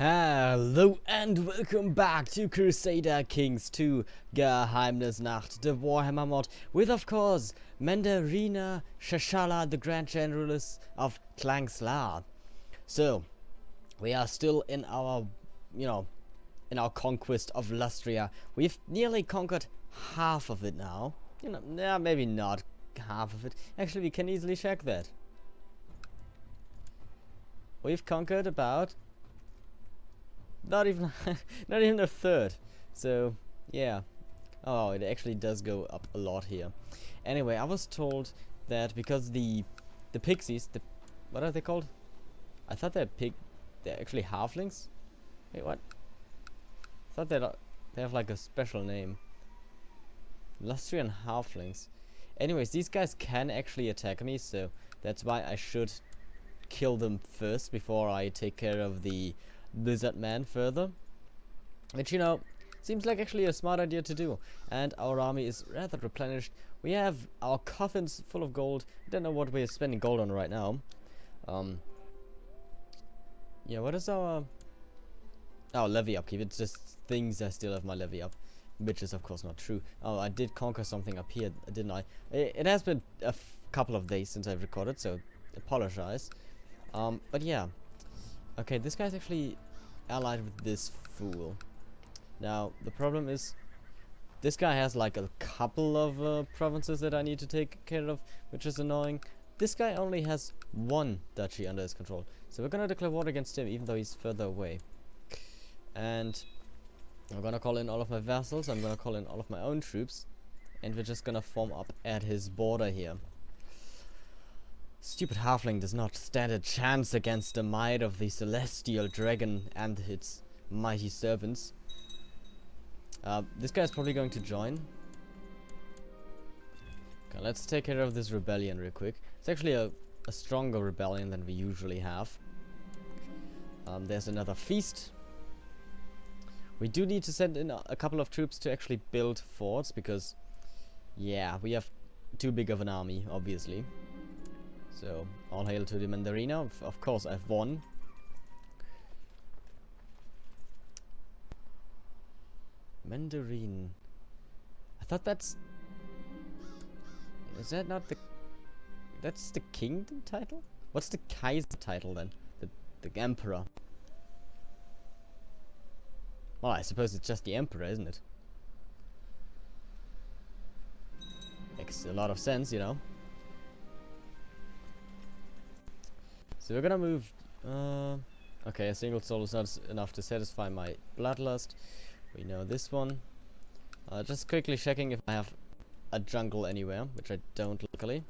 Hello and welcome back to Crusader Kings II Geheimnisnacht, the Warhammer mod, with of course Mandarina Shashala, the Grand Generaless of Klangslar. So, we are still in our, in our conquest of Lustria. We've nearly conquered half of it now. Yeah, maybe not half of it. Actually, we can easily check that. We've conquered about not even not even a third. So yeah. Oh, it actually does go up a lot here. Anyway, I was told that because the pixies, what are they called? I thought they're actually halflings. Wait, what? I thought they have like a special name. Lustrian halflings. Anyways, these guys can actually attack me, so that's why I should kill them first before I take care of the lizard man further, which seems like actually a smart idea to do. And our army is rather replenished. We have our coffins full of gold. I don't know what we're spending gold on right now. Yeah, what is our levy upkeep? It's just things I still have my levy up, which is of course not true. Oh, I did conquer something up here, didn't I? It has been a couple of days since I've recorded, so apologize. But yeah. Okay, this guy's actually allied with this fool. Now, the problem is, this guy has like a couple of provinces that I need to take care of, which is annoying. This guy only has one duchy under his control. So we're gonna declare war against him, even though he's further away. And I'm gonna call in all of my vassals, I'm gonna call in all of my own troops, and we're just gonna form up at his border here. Stupid halfling does not stand a chance against the might of the celestial dragon and its mighty servants. This guy is probably going to join. Okay, let's take care of this rebellion real quick. It's actually a stronger rebellion than we usually have. There's another feast. We do need to send in a couple of troops to actually build forts, because yeah, we have too big of an army, obviously. So, all hail to the Mandarina. Of course, I've won. Mandarin. I thought that's... Is that not the... That's the kingdom title? What's the Kaiser title then? The Emperor. Well, I suppose it's just the Emperor, isn't it? Makes a lot of sense, So we're gonna move, okay, a single soul is not enough to satisfy my bloodlust. We know this one. Just quickly checking if I have a jungle anywhere, which I don't luckily.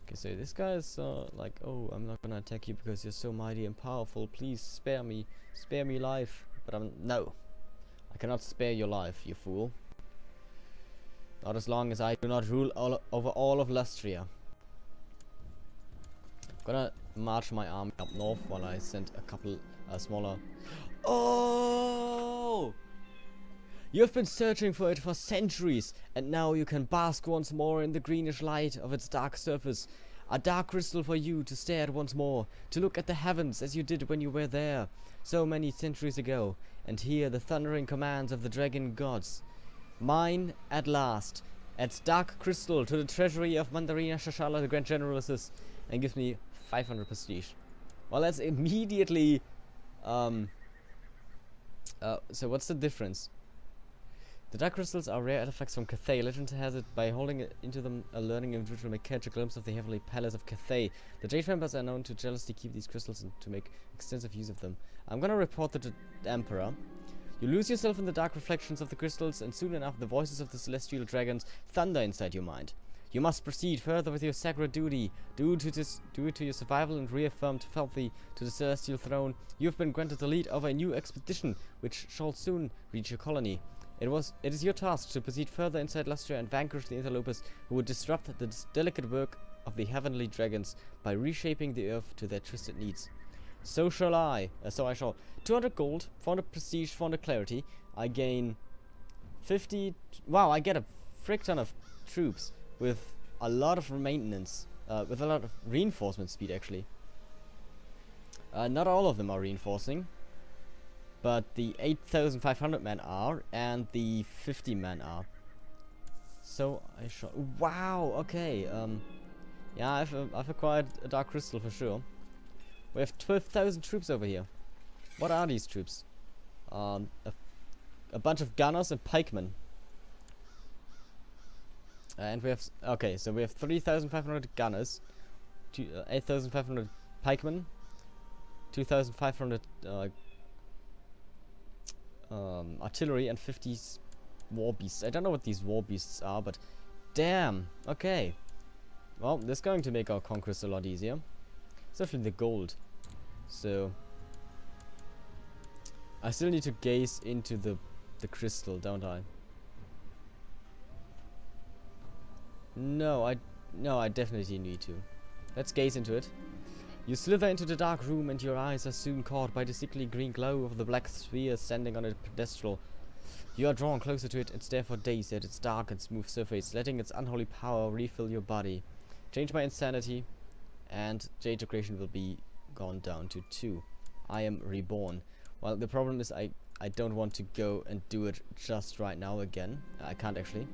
Okay, so this guy is like, oh, I'm not gonna attack you because you're so mighty and powerful. Please spare me life. But no, I cannot spare your life, you fool. Not as long as I do not rule over all of Lustria. Gonna march my army up north while I send a couple smaller... Oh! You've been searching for it for centuries, and now you can bask once more in the greenish light of its dark surface. A dark crystal for you to stare at once more, to look at the heavens as you did when you were there, so many centuries ago, and hear the thundering commands of the dragon gods. Mine at last, adds dark crystal to the treasury of Mandarina Shashala, the Grand Generaless, and gives me 500 prestige. Well, that's immediately so what's the difference? The dark crystals are rare artifacts from Cathay. Legend has it by holding into them a learning individual may catch a glimpse of the heavenly palace of Cathay. The Jade Vampires are known to jealously keep these crystals and to make extensive use of them. I'm gonna report to the Emperor. You lose yourself in the dark reflections of the crystals, and soon enough the voices of the celestial dragons thunder inside your mind. You must proceed further with your sacred duty. Do it to your survival and reaffirmed fealty to the celestial throne. You have been granted the lead of a new expedition, which shall soon reach your colony. It is your task to proceed further inside Lustria and vanquish the interlopers who would disrupt the delicate work of the heavenly dragons by reshaping the earth to their twisted needs. So I shall. 200 gold, 400 prestige, 400 clarity. I gain 50... Wow, I get a frick ton of troops with a lot of maintenance, with a lot of reinforcement speed actually. Not all of them are reinforcing, but the 8,500 men are, and the 50 men are. So I shot. Wow. Okay. Yeah, I've acquired a dark crystal for sure. We have 12,000 troops over here. What are these troops? A bunch of gunners and pikemen. And we have okay, so we have 3,500 gunners, 8,500 pikemen, 2,500 artillery, and 50 war beasts. I don't know what these war beasts are, but damn. Okay. Well, this is going to make our conquest a lot easier, especially the gold. So I still need to gaze into the crystal, don't I? No, I definitely need to. Let's gaze into it. You slither into the dark room, and your eyes are soon caught by the sickly green glow of the black sphere standing on a pedestal. You are drawn closer to it and stare for days at its dark and smooth surface, letting its unholy power refill your body. Change my insanity, and Jade Decoration will be gone down to 2. I am reborn. Well, the problem is I don't want to go and do it just right now again. I can't actually.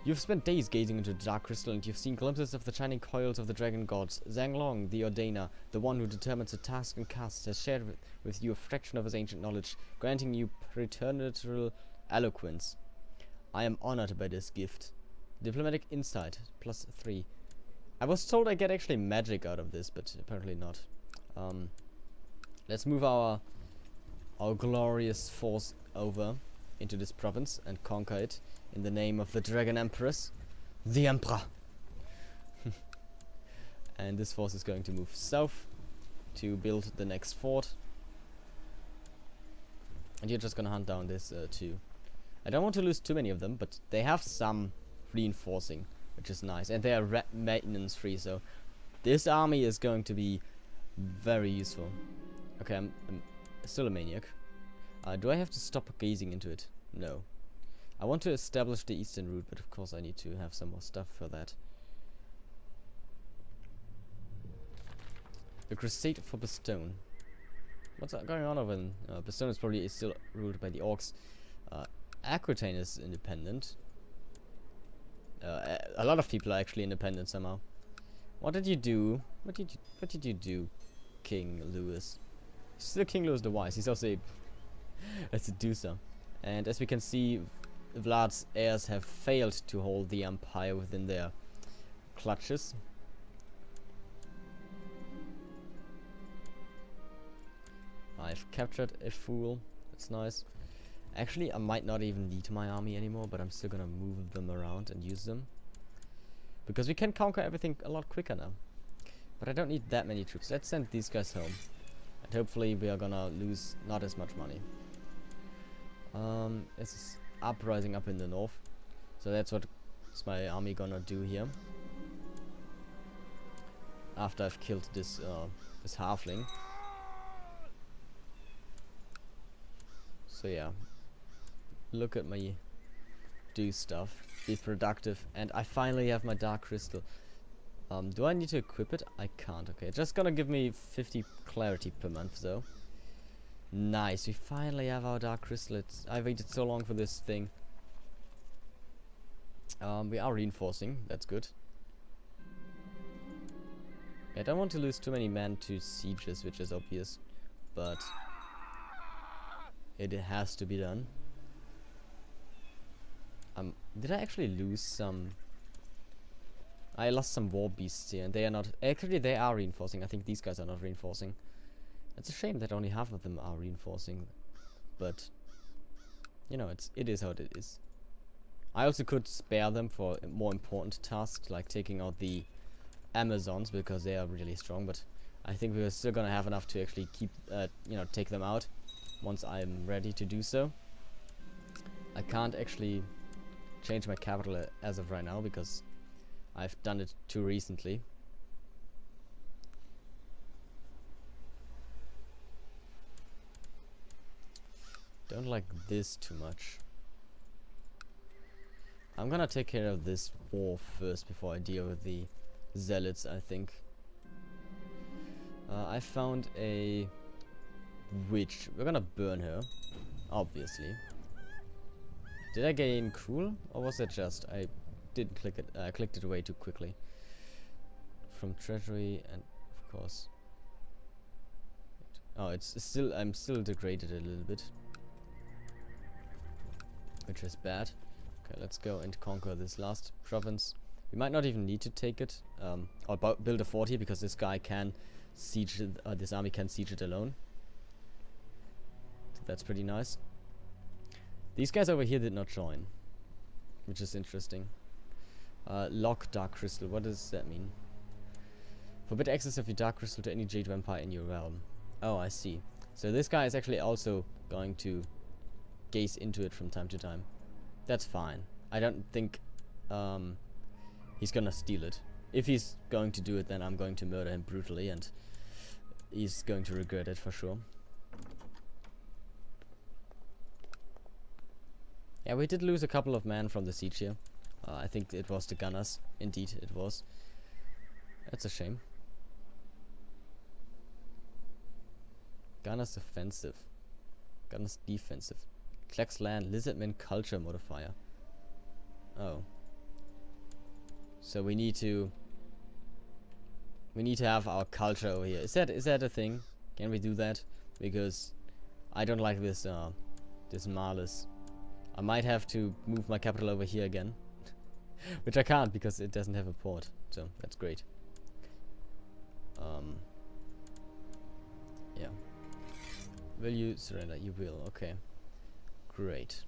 You've spent days gazing into the dark crystal, and you've seen glimpses of the shining coils of the dragon gods. Zhang Long, the Ordainer, the one who determines the task and cast, has shared with you a fraction of his ancient knowledge, granting you preternatural eloquence. I am honored by this gift. Diplomatic insight, +3. I was told I get actually magic out of this, but apparently not. Let's move our glorious force over into this province and conquer it in the name of the Dragon Empress, the Emperor. And this force is going to move south to build the next fort. And you're just gonna hunt down this too. I don't want to lose too many of them, but they have some reinforcing, which is nice, and they are maintenance free, so this army is going to be very useful. Okay, I'm still a maniac. Do I have to stop gazing into it? No. I want to establish the eastern route, but of course I need to have some more stuff for that. The Crusade for Bastogne. What's going on over in Bastogne? Is probably still ruled by the orcs. Aquitaine is independent. A lot of people are actually independent somehow. What did you do? What did you do, King Louis? He's still King Louis the Wise. He's also a seducer. And as we can see, Vlad's heirs have failed to hold the empire within their clutches. I've captured a fool. That's nice. Actually, I might not even need my army anymore, but I'm still gonna move them around and use them. Because we can conquer everything a lot quicker now. But I don't need that many troops. Let's send these guys home. And hopefully we are gonna lose not as much money. It's uprising up in the north. So that's what's my army gonna do here. After I've killed this halfling. So yeah. Look at me do stuff. Be productive. And I finally have my dark crystal. Do I need to equip it? I can't. Okay, it's just gonna give me 50 clarity per month though. Nice, we finally have our dark crystal. I waited so long for this thing. We are reinforcing, that's good. I don't want to lose too many men to sieges, which is obvious, but it has to be done. Did I actually lose some? I lost some war beasts here, and they are not. Actually, they are reinforcing. I think these guys are not reinforcing. It's a shame that only half of them are reinforcing, but you know, it is how it is. I also could spare them for more important tasks, like taking out the Amazons, because they are really strong. But I think we're still gonna have enough to actually keep, take them out once I'm ready to do so. I can't actually change my capital as of right now because I've done it too recently. Don't like this too much. I'm gonna take care of this war first before I deal with the zealots, I think. I found a witch. We're gonna burn her, obviously. Did I gain cruel, or was it just I didn't click it? I clicked it away too quickly. From treasury, and of course. Oh, it's still. I'm still degraded a little bit, which is bad. Okay, let's go and conquer this last province. We might not even need to take it, or build a fort here, because this guy can siege it, this army can siege it alone. So that's pretty nice. These guys over here did not join, which is interesting. Lock Dark Crystal, what does that mean? Forbid access of your Dark Crystal to any Jade Vampire in your realm. Oh, I see. So this guy is actually also going to gaze into it from time to time. That's fine. I don't think he's gonna steal it. If he's going to do it, then I'm going to murder him brutally, and he's going to regret it for sure. Yeah, we did lose a couple of men from the siege here. I think it was the gunners. Indeed, it was. That's a shame. Gunners offensive. Gunners defensive. Kleck's land, Lizardman culture modifier. Oh. So we need to have our culture over here. Is that a thing? Can we do that? Because I don't like this this Malus. I might have to move my capital over here again. Which I can't because it doesn't have a port. So that's great. Yeah. Will you surrender? You will. Okay. Great.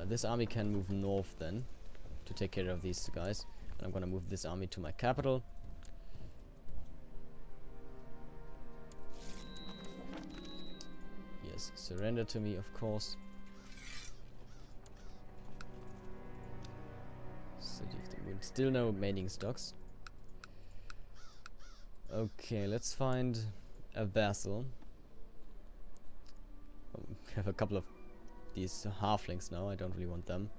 This army can move north then to take care of these guys. And I'm gonna move this army to my capital. Yes, surrender to me, of course. City of the Moon. Still no mating stocks. Okay, let's find a vassal. We have a couple of these halflings now. I don't really want them.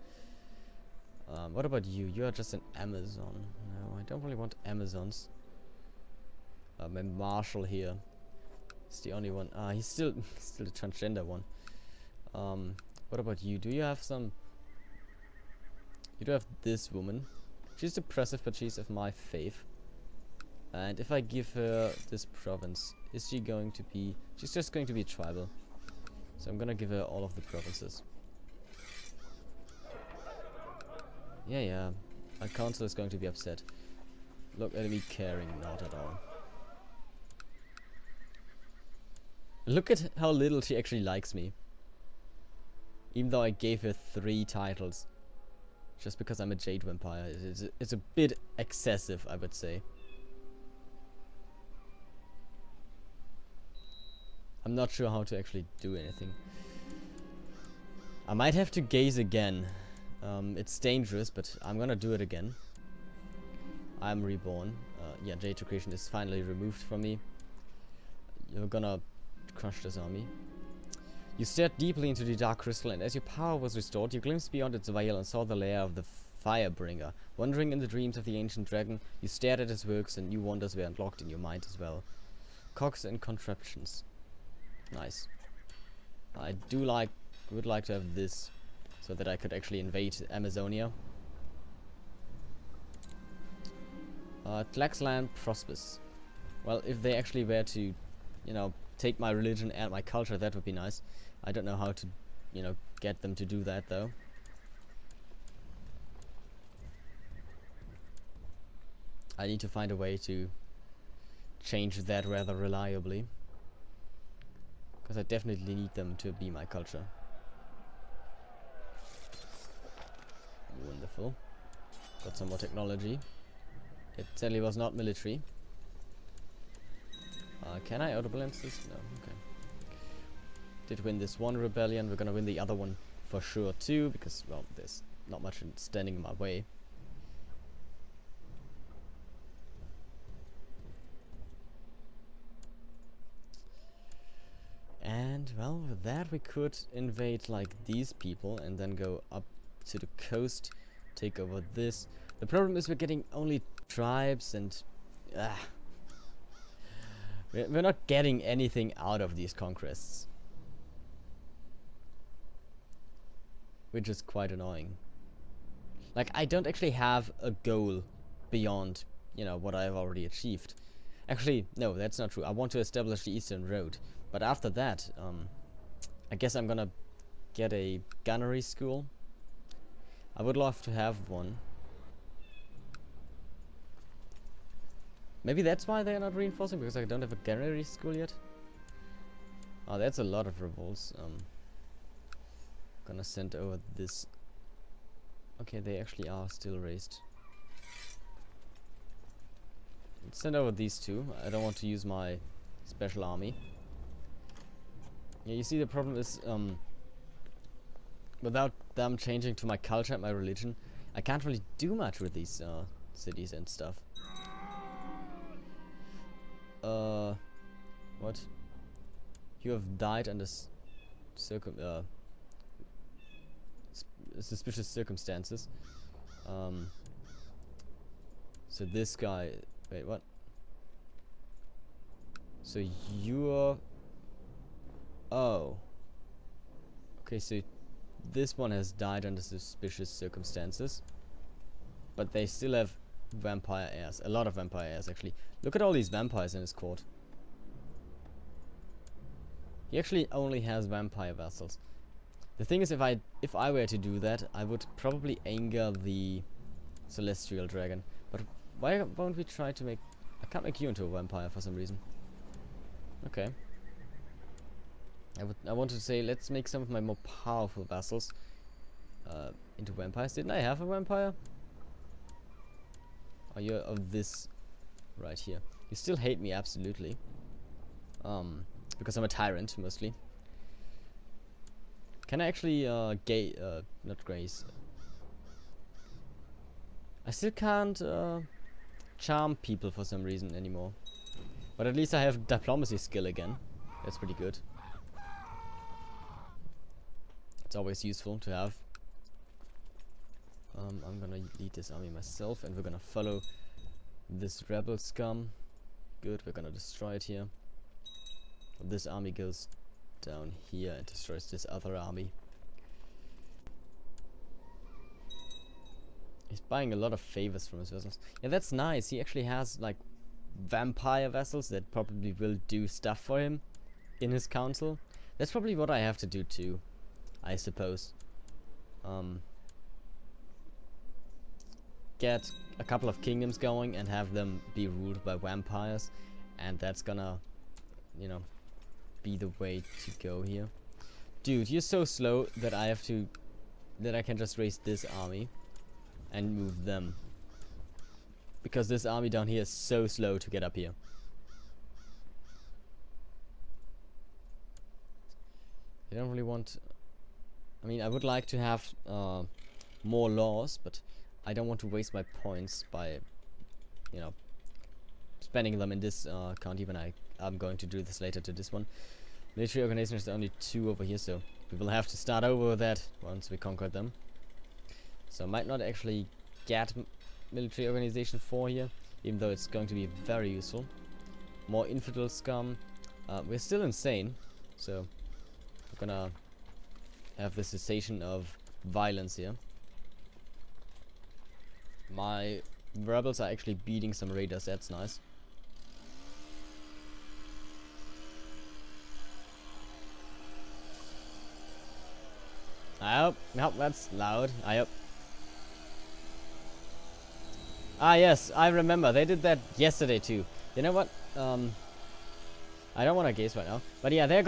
What about you? You are just an Amazon. No, I don't really want Amazons. My marshal here is the only one. He's still a transgender one. What about you? Do you have some? You do have this woman. She's depressive, but she's of my faith. And if I give her this province, is she going to be? She's just going to be tribal. So I'm gonna give her all of the provinces. Yeah. My council is going to be upset. Look at me caring, not at all. Look at how little she actually likes me. Even though I gave her 3 titles. Just because I'm a Jade Vampire. It's a bit excessive, I would say. I'm not sure how to actually do anything. I might have to gaze again. It's dangerous, but I'm gonna do it again. I'm reborn. Yeah, Jade creation is finally removed from me. You're gonna crush this army. You stared deeply into the dark crystal, and as your power was restored, you glimpsed beyond its veil and saw the lair of the Firebringer. Wandering in the dreams of the ancient dragon, you stared at his works, and new wonders were unlocked in your mind as well. Cogs and contraptions. Nice. I would like to have this, so that I could actually invade Amazonia. Tlaxland prospers. Well, if they actually were to, you know, take my religion and my culture, that would be nice. I don't know how to, you know, get them to do that though. I need to find a way to change that rather reliably. Because I definitely need them to be my culture. Wonderful. Got some more technology. It sadly was not military. Can I autobalance this? No, okay. Did win this one rebellion. We're gonna win the other one for sure too, because, well, there's not much standing in my way. And, well, with that we could invade, like, these people and then go up to the coast, take over this. The problem is we're getting only tribes and... We're not getting anything out of these conquests, which is quite annoying. Like, I don't actually have a goal beyond, you know, what I've already achieved. Actually, no, that's not true. I want to establish the Eastern Road, but after that, I guess I'm gonna get a gunnery school. I would love to have one. Maybe that's why they're not reinforcing, because I don't have a gunnery school yet. Oh, that's a lot of revolts. Gonna send over this. Okay, they actually are still raised. Let's send over these two. I don't want to use my special army. Yeah, you see, the problem is, without them changing to my culture and my religion, I can't really do much with these cities and stuff. What? You have died under suspicious circumstances. So this guy. Wait, what? So you're. Oh. Okay, so this one has died under suspicious circumstances, but they still have vampire heirs. A lot of vampire heirs, actually. Look at all these vampires in his court. He actually only has vampire vassals. The thing is, if I were to do that, I would probably anger the celestial dragon. But why won't we try to make... I can't make you into a vampire for some reason. Okay. I wanted to say, let's make some of my more powerful vassals into vampires. Didn't I have a vampire? Oh, you're of this right here. You still hate me, absolutely. Because I'm a tyrant, mostly. Can I actually, not grace. I still can't, charm people for some reason anymore. But at least I have diplomacy skill again. That's pretty good. It's always useful to have. I'm gonna lead this army myself, and we're gonna follow this rebel scum. Good, we're gonna destroy it here. This army goes down here and destroys this other army. He's buying a lot of favors from his vessels. Yeah, that's nice. He actually has like vampire vessels that probably will do stuff for him in his council. That's probably what I have to do too, I suppose. Get a couple of kingdoms going and have them be ruled by vampires, and that's gonna, you know, be the way to go here. Dude, you're so slow that I can just raise this army and move them, because this army down here is so slow to get up here. I don't really want... I mean, I would like to have more laws, but I don't want to waste my points by, you know, spending them in this county when I'm going to do this later to this one. Military organization is only 2 over here, so we will have to start over with that once we conquer them. So I might not actually get military organization 4 here, even though it's going to be very useful. More infidel scum. We're still insane, so we're gonna have the cessation of violence here. My rebels are actually beating some raiders, that's nice. I hope that's loud. I hope. Ah yes, I remember. They did that yesterday too. You know what? I don't want to guess right now. But yeah, they're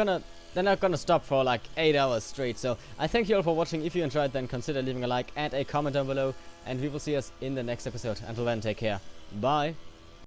not gonna stop for like 8 hours straight. So I thank you all for watching. If you enjoyed, then consider leaving a like and a comment down below. And we will see us in the next episode. Until then, take care. Bye.